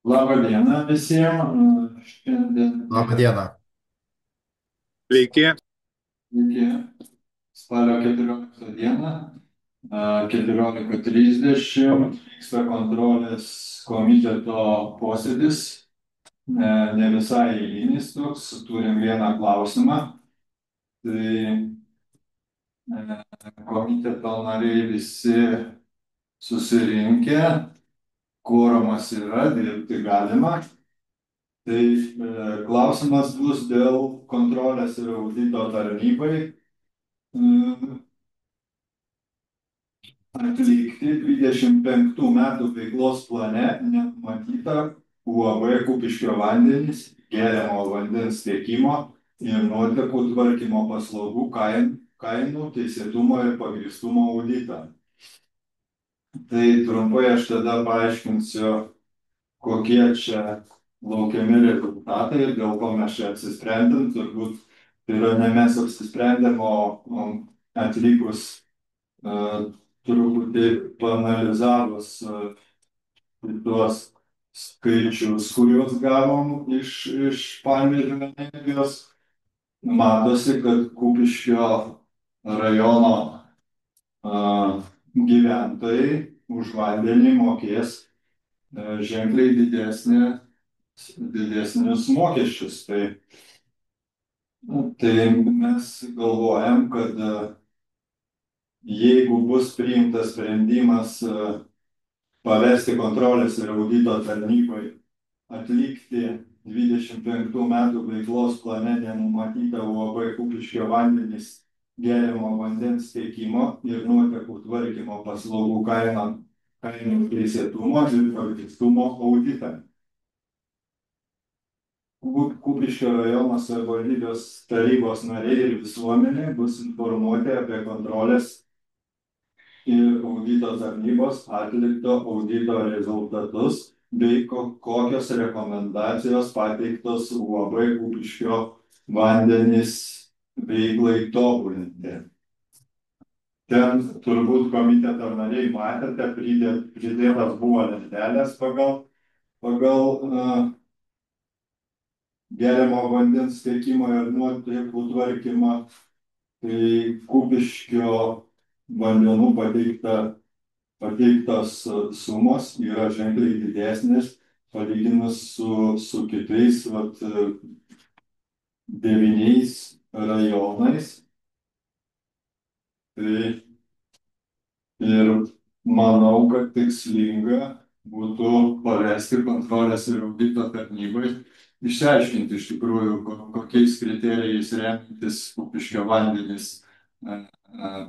Labą dieną visiems. Šiandien Labą dieną. Sveiki. iki spalio 14 dieną, 14:30 vyksta kontrolės komiteto posėdis. Ne visai eilinis toks, turim vieną klausimą. Tai komiteto nariai visi susirinkę, kvorumas yra, dirbti galima. Tai klausimas bus dėl kontrolės ir audito tarnybai atlikti 25 metų veiklos plane nenumatyta UAB Kupiškio vandenys, geriamo vandens tiekimo ir nuotekų tvarkymo paslaugų kainų teisėtumo ir pagrįstumo auditą. Tai trumpai aš tada paaiškinsiu, kokie čia laukiami rezultatai ir dėl ko mes čia apsisprendėm. Turbūt tai yra ne mes apsisprendėm, o atlikus truputį paanalizavus tuos skaičius, kuriuos gavom iš Panevėžio energijos, matosi, kad Kupiškio rajono gyventojai už vandenį mokės ženkliai didesnius mokesčius. Tai mes galvojam, kad jeigu bus priimtas sprendimas pavesti kontrolės ir audito tarnybai atlikti 25 metų veiklos plane nenumatytą UAB Kupiškio vandenys geriamo vandens tiekimo ir nuotekų tvarkymo paslaugų kainų teisėtumo ir pagrįstumo auditą. Kupiškio rajono savivaldybės tarybos nariai ir visuomenė bus informuoti apie kontrolės ir audito tarnybos atlikto audito rezultatus bei kokios rekomendacijos pateiktos UAB Kupiškio vandenys veiklai tobulinti. Ten turbūt komiteto nariai matėte, pridėtas buvo lentelės pagal geriamo vandens tiekimo ir nuotekų tvarkymo. Tai Kupiškio vandenų pateiktos sumos yra ženkliai didesnės palyginus su kitais 9 rajonais. Tai ir manau, kad tikslinga būtų pavesti kontrolės ir audito tarnybai išsiaiškinti iš tikrųjų, kokiais kriterijais remiantis Kupiškio vandenys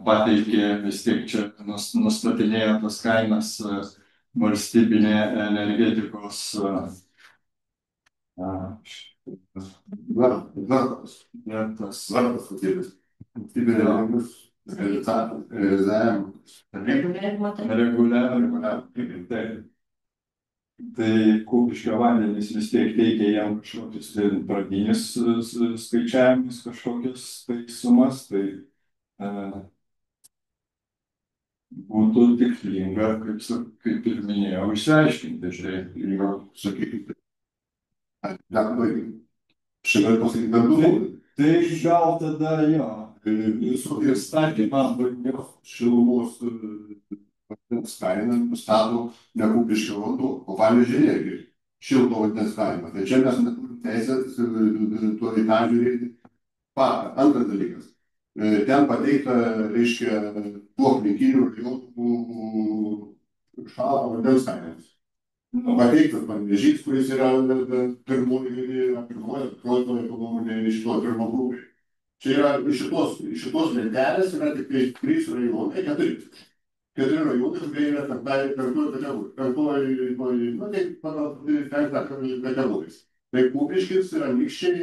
pateikė, vis tiek čia nustatinėjo tas kainas valstybinė energetikos reguliavimo. Tai Kupiškio vandenys vis tiek teikia jam kažkokius pradinius skaičiavimus, kažkokius tai sumas. Tai būtų tikslinga, kaip ir minėjau, išsiaiškinti. Sakykite. Šiandien pasakyti bendrų. Tai gal tada jo. Įstatymą šilumos vandens kainą nustato ne Kupiškio vanduo, o Panevėžio energija. Šilto vandens kaina. Tai čia mes neturim teisės tuo į tą žiūrėti. Antras dalykas. Ten pateikta, reiškia, tuo aplinkinių rajonų šalto vandens kainos. Pateiktas Panevėžys, kuris yra pirmoji ekonominė iš to pirmo grupė. Čia yra iš šitos lentelės yra tik 3 rajonai, 4 rajonai, kurie yra penktoji kategorijos. Tai Kupiškis yra Anykščiai,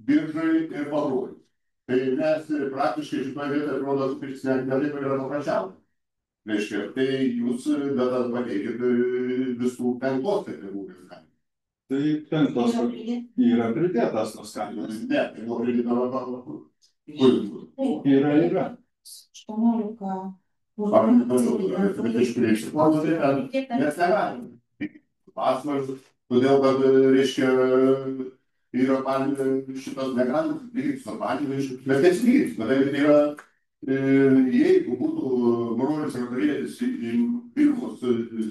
Biržai ir Pakruojis. Tai mes praktiškai šitoje vietoje atrodo Kupiškis netaip yra paprasčiausia. Reiškia, tai jūs dabar pateikit visų 5 kategorijos kainą. Tai 5 yra pridėtas tos kainos. Ne, tai buvo pridėta Yra. 18 Aš nežinau, bet iš prieš klausimą, tai mes negalim. Pasvaras, todėl kad, reiškia, yra man šitas negalim lyginti su panevėžiu, bet neslygins, kadangi tai yra, jeigu būtų brolis Rogarėtis pirmus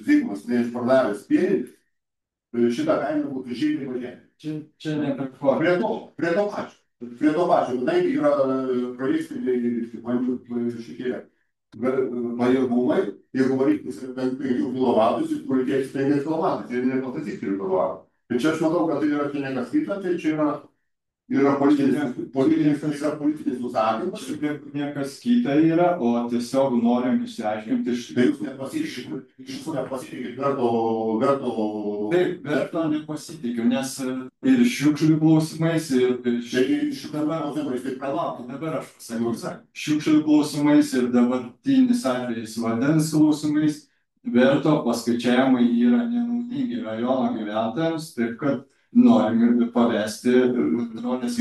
Zigmas neišpardavęs pienį, šitą kainą būtų žymiai mažesnė. Čia ne per ko. Prie to pačio, kadangi yra projektiniai šitie pajėgumai, jeigu variklis yra 5 kW, kur reikės 5 kW, tai nepastatys 3 kW. Tai čia aš matau, kad tai yra čia nekas kita, tai čia yra politinis nusakymas. Niekas kita yra, o tiesiog norim išsiaiškinti iš Tai jūs nepasitikit verto. Taip, verto nepasitikiu, nes ir šiukšlių klausimais, dabar aš pasakiau, šiukšlių klausimais ir dabartinis atvejis vandens klausimais, verto paskaičiavimai yra nenaudingi rajono gyventojams, taip kad norim ir pavesti žmonės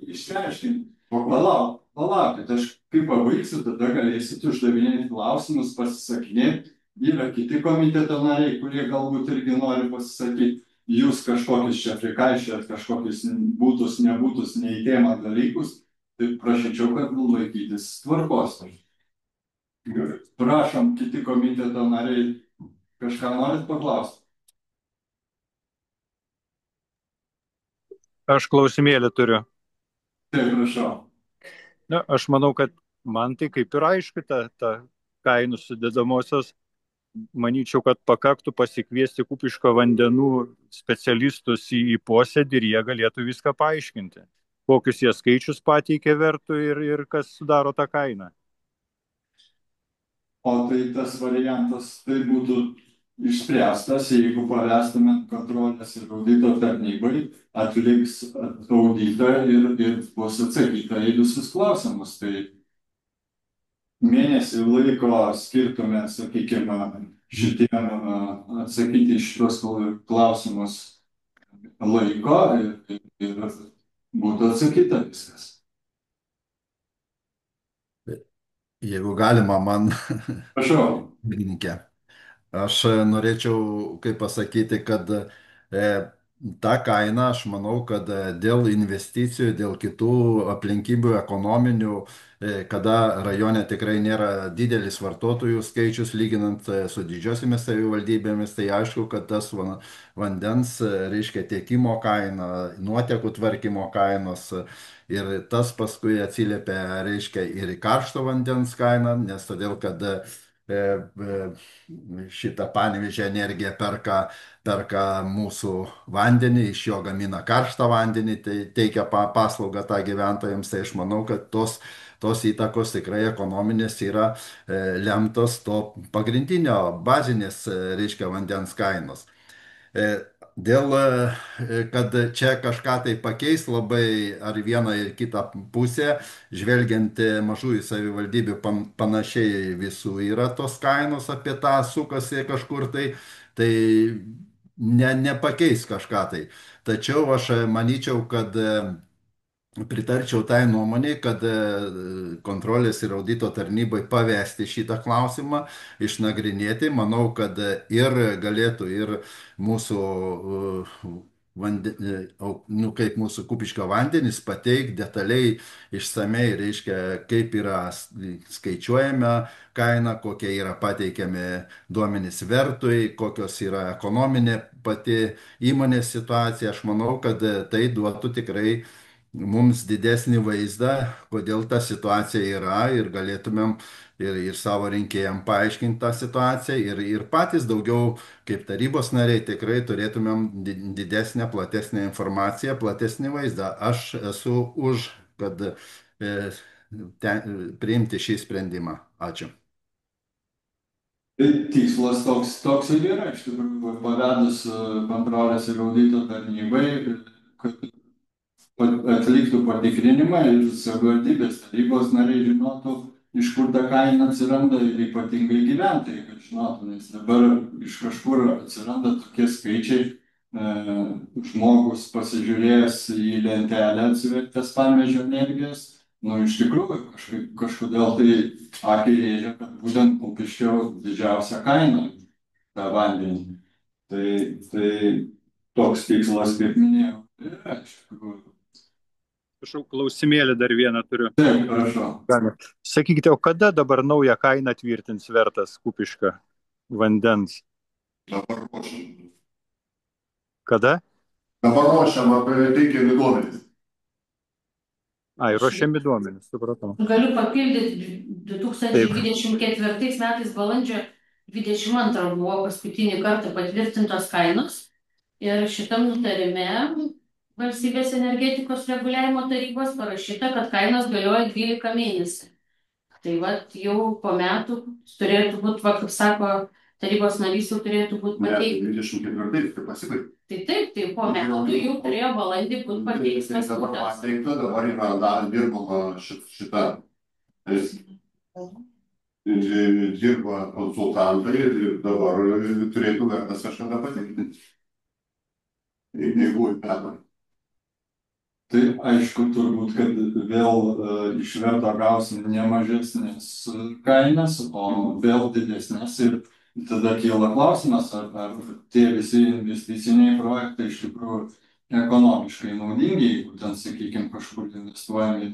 išsiaiškinti. Palaukit, aš kai pabaigsiu, tada galėsit uždavinėti klausimus, pasisakinėti. Yra kiti komiteto nariai, kurie galbūt irgi nori pasisakyti. Jūs kažkokius čia prikaišėt, kažkokius būtus, nebūtus, neįtėmą dalykus, tai prašyčiau, kad laikytis tvarkos. Prašom, kiti komiteto nariai, kažką norit paklausti? Aš klausimėlį turiu. Taip, prašau. Na, aš manau, kad man tai kaip ir aišku, ta kainų sudedamosios. Manyčiau, kad pakaktų pasikviesti Kupiškio vandenų specialistus į posėdį ir jie galėtų viską paaiškinti. Kokius jie skaičius pateikė vertų ir kas sudaro tą kainą. O tai tas variantas tai būtų išspręstas, jeigu pavestumėt kontrolės ir audito tarnybai, atliks auditą ir bus atsakyta į visus klausimus. Tai mėnesį laiko skirtume, sakykime, šitiem atsakyti iš šios klausimus laiko ir būtų atsakyta viskas. Jeigu galima, man. Prašau. Aš norėčiau, kaip pasakyti, kad ta kaina, aš manau, kad dėl investicijų, dėl kitų aplinkybių ekonominių, kada rajone tikrai nėra didelis vartotojų skaičius lyginant su didžiosiomis savivaldybėmis, tai aišku, kad tas vandens, reiškia, tiekimo kaina, nuotekų tvarkymo kainos ir tas paskui atsiliepia, reiškia, ir į karšto vandens kainą, nes todėl, kad šitą Panevėžio energiją perka mūsų vandenį, iš jo gamina karštą vandenį, tai teikia paslaugą tą gyventojams. Tai aš manau, kad tos įtakos tikrai ekonominės yra lemtos to pagrindinio bazinės, reiškia, vandens kainos. Dėl, kad čia kažką tai pakeis labai ar vieną ir kitą pusę, žvelgiant mažųjų savivaldybių panašiai visų yra tos kainos apie tą sukasi kažkur tai nepakeis kažką tai. Tačiau aš manyčiau, kad pritarčiau tai nuomonė, kad kontrolės ir audito tarnybai pavesti šitą klausimą, išnagrinėti. Manau, kad ir galėtų ir mūsų, kaip mūsų Kupiškio vandenys pateikti detaliai, išsamei, reiškia, kaip yra skaičiuojama kaina, kokie yra pateikiami duomenys vertui, kokios yra ekonominė pati įmonės situacija. Aš manau, kad tai duotų tikrai mums didesnį vaizdą, kodėl ta situacija yra ir galėtumėm ir savo rinkėjams paaiškinti tą situaciją ir patys daugiau kaip tarybos nariai tikrai turėtumėm didesnę, platesnę informaciją, platesnį vaizdą. Aš esu už, kad priimti šį sprendimą. Ačiū. Tikslas toks ir yra, iš tikrųjų, pavedus kontrolės ir audito tarnybai, kad atliktų patikrinimą ir savivaldybės tarybos nariai žinotų, iš kur ta kaina atsiranda ir ypatingai gyventojai, kad žinotų, nes dabar iš kažkur atsiranda tokie skaičiai, žmogus pasižiūrėjęs į lentelę atsivertęs Panevėžio energijos, Nu, iš tikrųjų, kažkodėl tai akį rėžia, kad būtent Kupiškio didžiausia kaina tą vandenį. Tai toks tikslas, kaip minėjau, yra iš tikrųjų. Prašau, klausimėlį dar vieną turiu. Taip, prašau. Sakykite, o kada dabar naują kainą tvirtins vertas Kupiškio vandens? Dabar ruošiam. Kada? Dabar ruošiam, teikiami duomenys. Ai, ruošiami duomenys, supratau. Galiu papildyti, 2024 metais balandžio 22 buvo paskutinį kartą patvirtintos kainos ir šitam nutarime Valstybės energetikos reguliavimo tarybos parašyta, kad kainos galioja 12 mėnesių. Tai vat jau po metų turėtų būti, va, kaip sako tarybos narys, jau turėtų būti pateikti. 24, tai pasibaigė. Tai taip, tai po metų jau turėjo balandį būti pateiktas. Dabar pateikta, dabar yra dar dirbama šita. Dirba konsultantai ir dabar turėtų vertas kažkada pateikti. Jeigu įpėdama. Tai aišku, turbūt, kad vėl iš verto gausim ne mažesnės kainas, o vėl didesnės. Ir tada kyla klausimas, ar tie visi investiciniai projektai iš tikrųjų ekonomiškai naudingi, jeigu ten, sakykime, kažkur investuojam į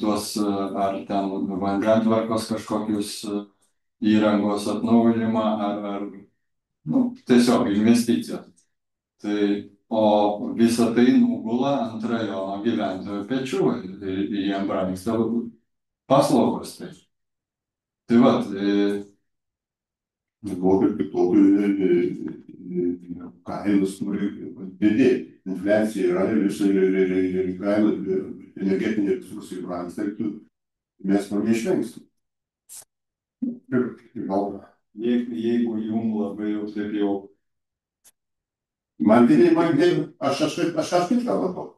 tuos ar ten vandentvarkos kažkokius įrangos atnaujinimą, ar tiesiog investicijos. O visa tai nugula ant rajono gyventojų pečių ir jiem brangsta paslaugos. Tai va, Kokio kitokių kainos turi didėti. Infliacija yra ir kaina, energetiniai resursai brangsta, mes to neišvengsim. jeigu jum labai jau taip jau. Man aš kažkaip kalbau.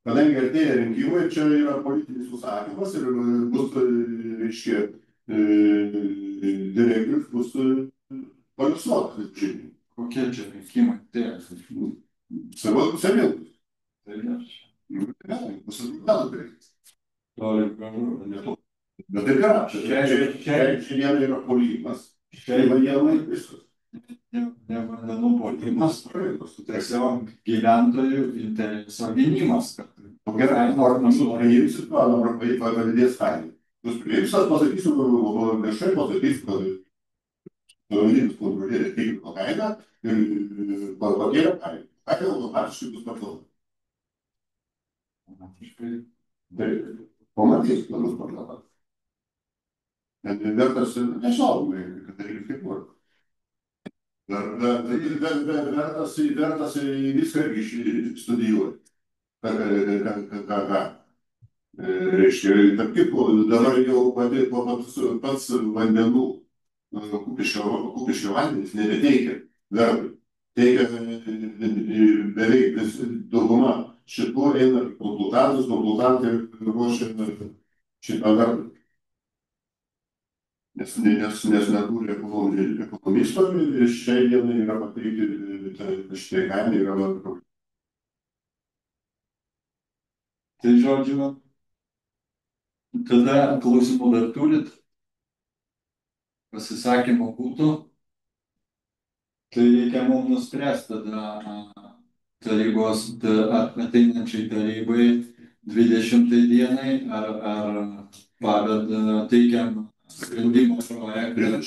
Kadangi artėja rinkimai, čia yra politinis užsakymas ir bus, reiškia, direktorius bus paliusuotas. Kokie čia rinkimai? Savivaldos. Tai aš. Bus rezultatų priekis. Toli gražu. Bet taip yra. Šiandien yra puolimas. Šiandien viskas. Ne vandenų puolimas, tiesiog gyventojų intereso gynimas. Gerai, nors priimsit, dabar padidės kaina. Jūs priimsit, aš pasakysiu, viešai pasakysiu, kad pavadinis kontrolierė tikrino kainą ir pakėlė kainą. Kaina automatiškai bus pakelta. Taip, pamatys, kad bus pakelta. Vertas, nežinau, kad reikia kaip nori. Vertas viską irgi studijuoti. Reiškia, tarp kitko, dabar jau pats vandenų Kupiškio vandenis nebeteikia vertui. Teikia beveik dauguma šitų eina konsultantai ruošia šitą vertą. Nes neturi ekonomisto ir šiai dienai yra pateikti šitie kainai yra labai. Tai žodžiu, tada klausimų dar turit, pasisakymų būtų, tai reikia mums nuspręsti tada tarybos ateinančiai tarybai 20 dienai, ar paveda teikiam sprendimo projektą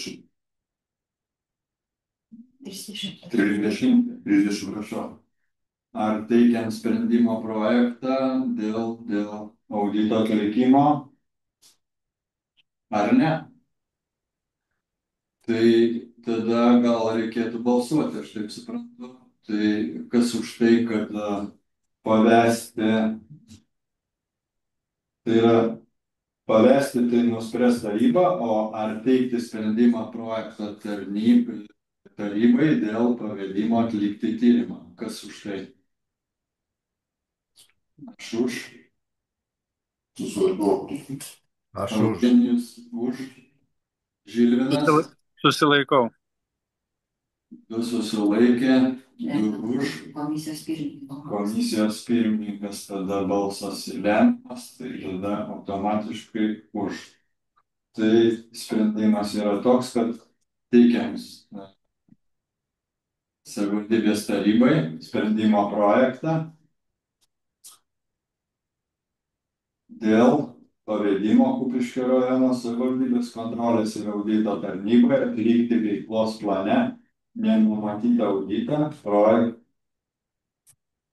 30, prašau. Ar teikiant sprendimo projektą dėl audito atlikimo, ar ne? Tai tada gal reikėtų balsuoti, aš taip suprantu. Tai kas už tai, kad pavesti, tai yra pavesti, tai nuspręs taryba, o ar teikti sprendimą projektą tarybai dėl pavedimo atlikti tyrimą. Kas už tai? Aš už. Aš už. Eugenijus už. Žilvinas. Susilaikau. Du susilaikė. Du už. Komisijos pirmininko. Komisijos pirmininkas tada balsas lemiamas, tai tada automatiškai už. Tai sprendimas yra toks, kad teikiamas savivaldybės tarybai sprendimo projektą dėl pavedimo Kupiškio rajono savivaldybės kontrolės ir audito tarnybai atlikti veiklos plane nenumatytą auditą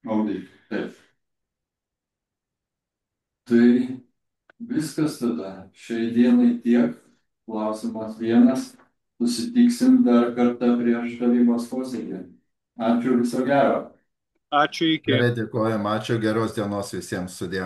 auditą. Taip. Tai viskas tada. Šiai dienai tiek. Klausimas vienas. Susitiksim dar kartą prieš tarybos posėdį. Ačiū, viso gero. Ačiū, iki. Gerai, dėkojam, ačiū, geros dienos visiems, sudie.